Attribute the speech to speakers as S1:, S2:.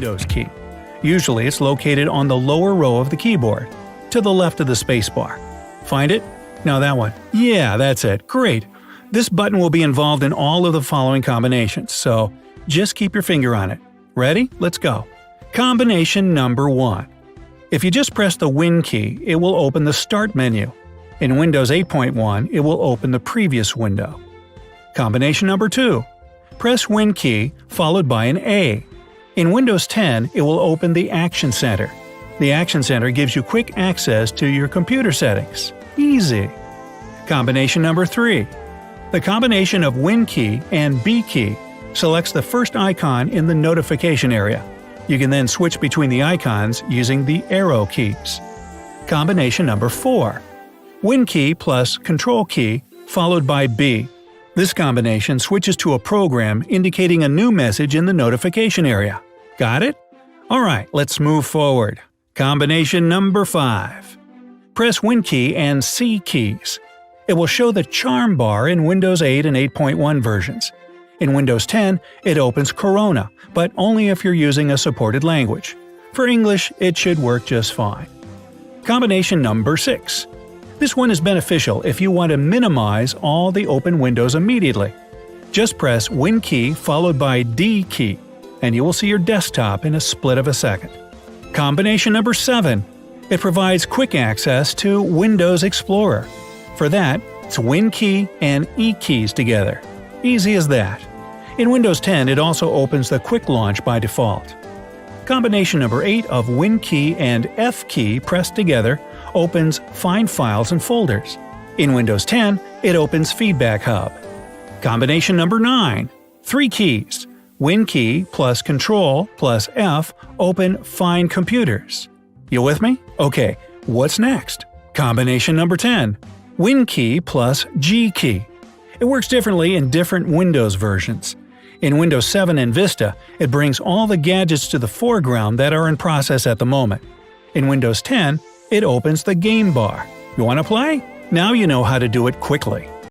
S1: Windows key. Usually it's located on the lower row of the keyboard, to the left of the spacebar. Find it? Now that one. Yeah, that's it. Great. This button will be involved in all of the following combinations, so just keep your finger on it. Ready? Let's go. Combination number 1. If you just press the Win key, it will open the Start menu. In Windows 8.1, it will open the previous window. Combination number 2. Press Win key followed by an A. In Windows 10, it will open the Action Center. The Action Center gives you quick access to your computer settings. Easy. Combination number 3. The combination of Win key and B key selects the first icon in the notification area. You can then switch between the icons using the arrow keys. Combination number 4. Win key plus Control key followed by B. This combination switches to a program indicating a new message in the notification area. Got it? Alright, let's move forward. Combination number 5. Press Win key and C keys. It will show the charm bar in Windows 8 and 8.1 versions. In Windows 10, it opens Corona, but only if you're using a supported language. For English, it should work just fine. Combination number 6. This one is beneficial if you want to minimize all the open windows immediately. Just press Win key followed by D key, and you will see your desktop in a split of a second. Combination number 7. It provides quick access to Windows Explorer. For that, it's Win key and E keys together. Easy as that. In Windows 10, it also opens the Quick Launch by default. Combination number 8 of Win key and F key pressed together opens Find Files and Folders. In Windows 10, it opens Feedback Hub. Combination number 9. 3 keys. Win key plus Control plus F open Find Computers. You with me? Okay, what's next? Combination number 10. Win key plus G key. It works differently in different Windows versions. In Windows 7 and Vista, it brings all the gadgets to the foreground that are in process at the moment. In Windows 10, it opens the game bar. You want to play? Now you know how to do it quickly.